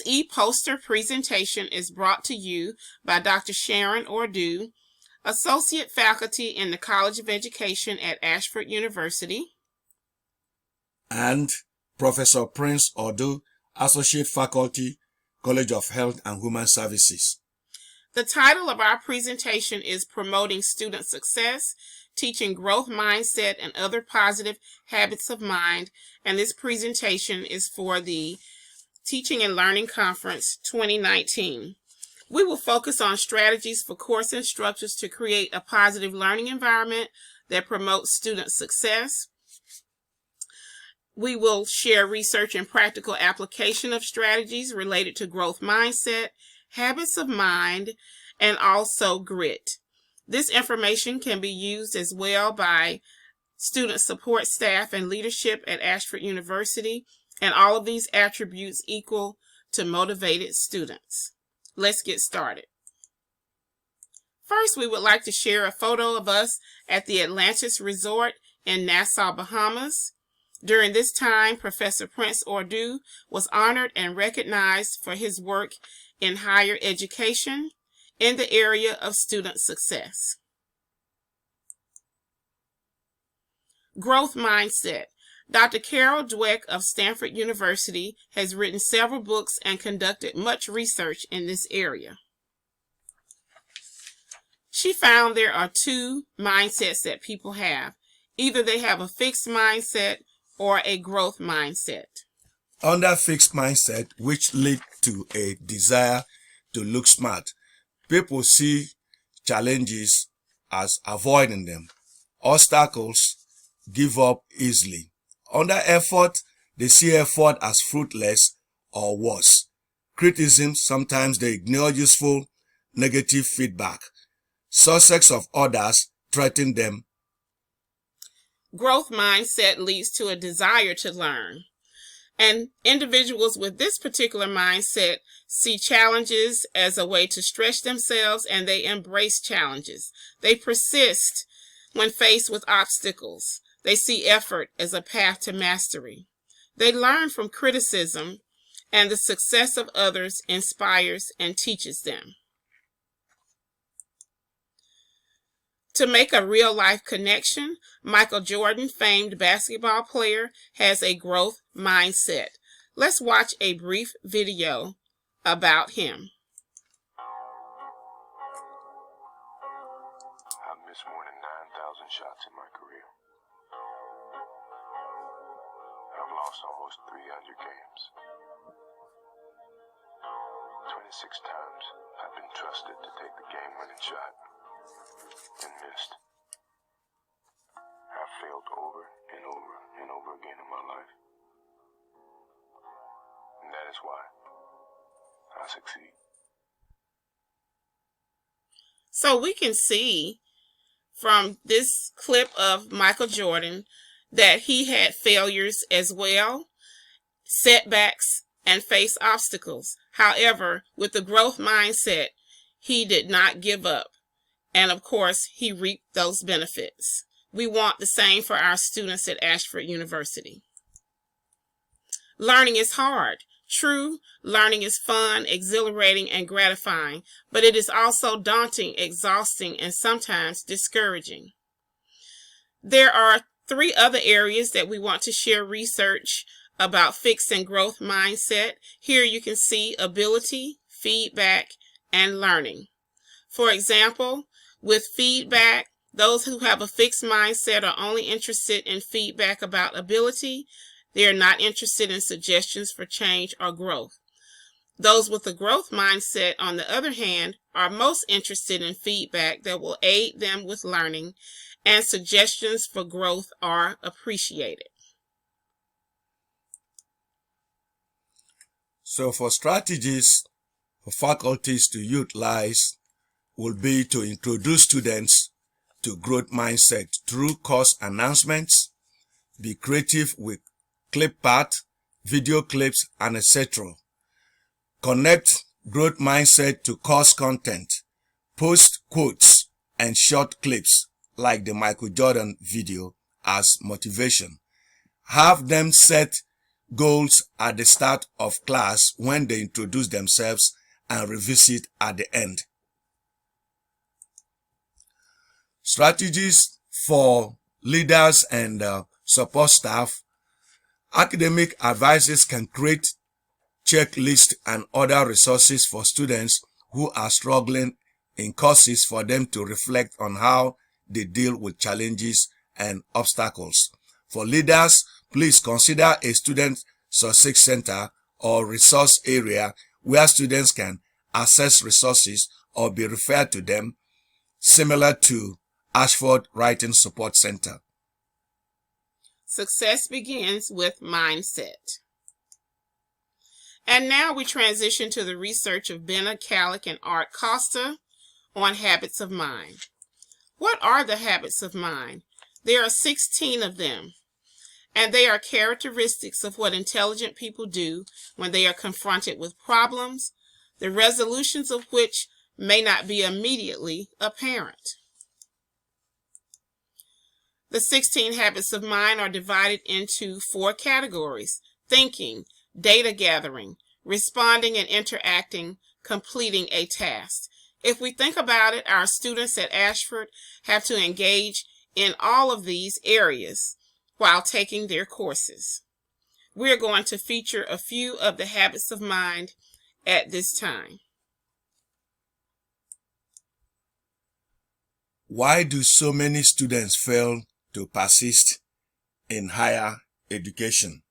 ePoster presentation is brought to you by Dr. Sharon Ordu, Associate Faculty in the College of Education at Ashford University, and Professor Prince Ordu, Associate Faculty, College of Health and Human Services. The title of our presentation is Promoting Student Success, Teaching Growth Mindset and Other Positive Habits of Mind, and this presentation is for the Teaching and Learning Conference 2019. We will focus on strategies for course instructors to create a positive learning environment that promotes student success. We will share research and practical application of strategies related to growth mindset, habits of mind, and also grit. This information can be used as well by student support staff and leadership at Ashford University, and all of these attributes equal to motivated students. Let's get started. First, we would like to share a photo of us at the Atlantis Resort in Nassau, Bahamas. During this time, Professor Prince Ordu was honored and recognized for his work in higher education in the area of student success. Growth mindset. Dr. Carol Dweck of Stanford University has written several books and conducted much research in this area. She found there are two mindsets that people have. Either they have a fixed mindset or a growth mindset. Under fixed mindset, which lead to a desire to look smart, people see challenges as avoiding them. Obstacles, give up easily. Under effort, they see effort as fruitless or worse. Criticism, sometimes they ignore useful negative feedback. Success of others threaten them. Growth mindset leads to a desire to learn. And individuals with this particular mindset see challenges as a way to stretch themselves, and they embrace challenges. They persist when faced with obstacles. They see effort as a path to mastery. They learn from criticism, and the success of others inspires and teaches them. To make a real-life connection, Michael Jordan, famed basketball player, has a growth mindset. Let's watch a brief video about him. I've missed more than 9,000 shots in my career. I've lost almost 300 games. 26 times I've been trusted to take the game-winning shot and missed. I've failed over and over and over again in my life. And that is why I succeed. So we can see from this clip of Michael Jordan that he had failures as well, setbacks, and faced obstacles. However, with the growth mindset, he did not give up. And of course, he reaped those benefits. We want the same for our students at Ashford University. Learning is hard. True, learning is fun, exhilarating, and gratifying, but it is also daunting, exhausting, and sometimes discouraging. There are 3 other areas that we want to share research about fixed and growth mindset. Here you can see ability, feedback, and learning. For example, with feedback, those who have a fixed mindset are only interested in feedback about ability. They are not interested in suggestions for change or growth. Those with a growth mindset, on the other hand, are most interested in feedback that will aid them with learning, and suggestions for growth are appreciated. So for strategies for faculties to utilize will be to introduce students to growth mindset through course announcements, be creative with clip art, video clips, and etc. Connect growth mindset to course content, post quotes and short clips like the Michael Jordan video as motivation. Have them set goals at the start of class when they introduce themselves and revisit at the end. Strategies for leaders and support staff. Academic advisors can create checklists and other resources for students who are struggling in courses for them to reflect on how they deal with challenges and obstacles. For leaders, please consider a student success center or resource area where students can access resources or be referred to them, similar to Ashford Writing Support Center. Success begins with mindset. And now we transition to the research of Bena, Kallick, and Costa on habits of mind. What are the habits of mind? There are 16 of them, and they are characteristics of what intelligent people do when they are confronted with problems, the resolutions of which may not be immediately apparent. The 16 habits of mind are divided into 4 categories: thinking, data gathering, responding and interacting, completing a task. If we think about it, our students at Ashford have to engage in all of these areas while taking their courses. We're going to feature a few of the habits of mind at this time. Why do so many students fail to persist in higher education?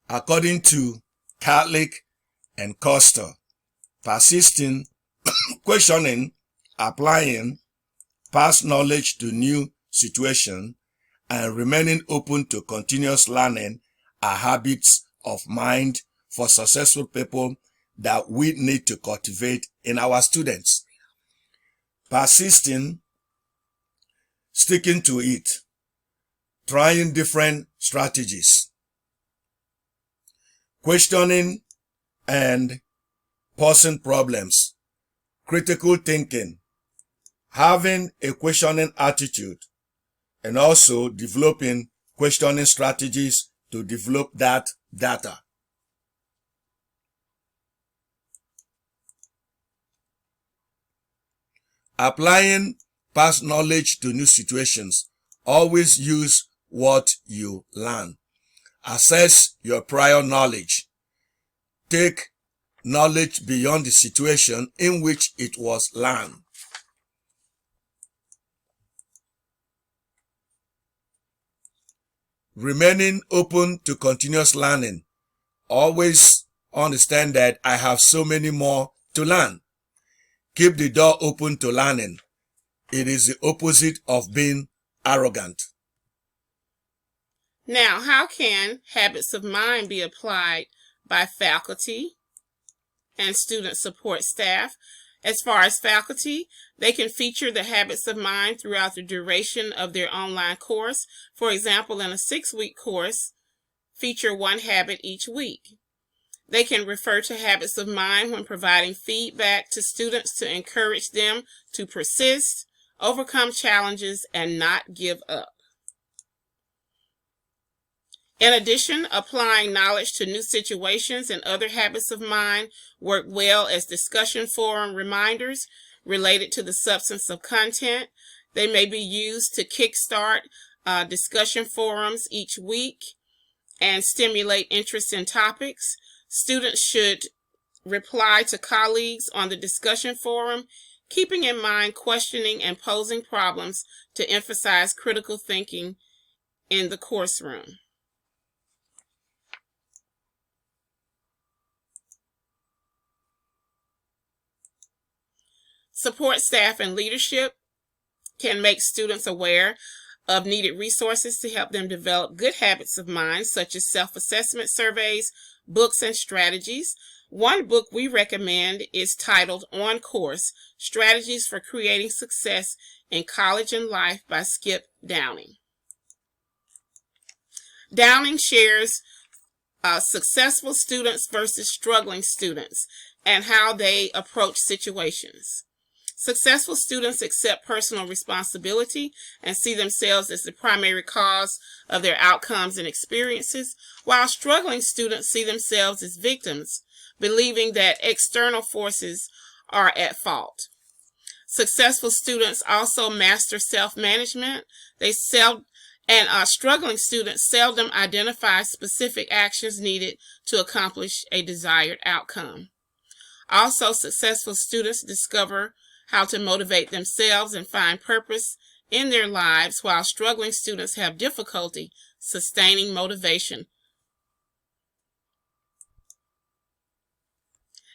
According to Kallick and Costa, persisting, questioning, applying past knowledge to new situations, and remaining open to continuous learning are habits of mind for successful people that we need to cultivate in our students. Persisting, sticking to it, trying different strategies, questioning and posing problems, critical thinking, having a questioning attitude, and also developing questioning strategies to develop that data. Applying past knowledge to new situations. Always use what you learn. Assess your prior knowledge. Take knowledge beyond the situation in which it was learned. Remaining open to continuous learning. Always understand that I have so many more to learn. Keep the door open to learning. It is the opposite of being arrogant. Now, how can habits of mind be applied by faculty and student support staff? As far as faculty, they can feature the habits of mind throughout the duration of their online course. For example, in a 6-week course, feature one habit each week. They can refer to habits of mind when providing feedback to students to encourage them to persist, overcome challenges, and not give up. In addition, applying knowledge to new situations and other habits of mind work well as discussion forum reminders related to the substance of content. They may be used to kickstart discussion forums each week and stimulate interest in topics. Students should reply to colleagues on the discussion forum, keeping in mind questioning and posing problems to emphasize critical thinking in the course room. Support staff and leadership can make students aware of needed resources to help them develop good habits of mind, such as self-assessment surveys, books, and strategies. One book we recommend is titled On Course: Strategies for Creating Success in College and Life by Skip Downing. Downing shares successful students versus struggling students and how they approach situations. Successful students accept personal responsibility and see themselves as the primary cause of their outcomes and experiences, while struggling students see themselves as victims, believing that external forces are at fault. Successful students also master self-management. Struggling students seldom identify specific actions needed to accomplish a desired outcome. Also, successful students discover how to motivate themselves and find purpose in their lives, while struggling students have difficulty sustaining motivation.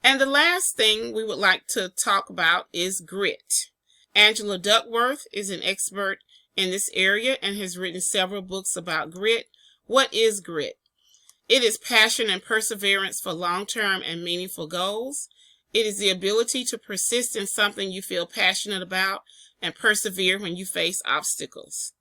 And the last thing we would like to talk about is grit. Angela Duckworth is an expert in this area and has written several books about grit. What is grit? It is passion and perseverance for long-term and meaningful goals. It is the ability to persist in something you feel passionate about and persevere when you face obstacles.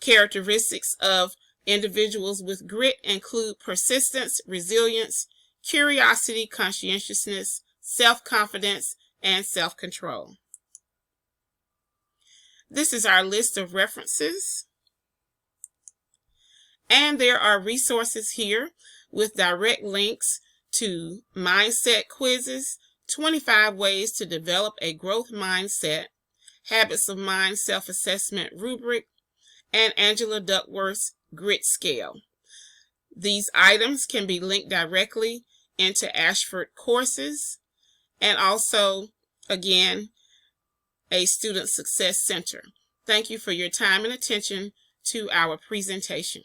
Characteristics of individuals with grit include persistence, resilience, curiosity, conscientiousness, self-confidence, and self-control. This is our list of references. And there are resources here with direct links to mindset quizzes, 25 ways to develop a growth mindset, habits of mind self-assessment rubric, and Angela Duckworth's grit scale. These items can be linked directly into Ashford courses and also, again, a Student Success Center. Thank you for your time and attention to our presentation.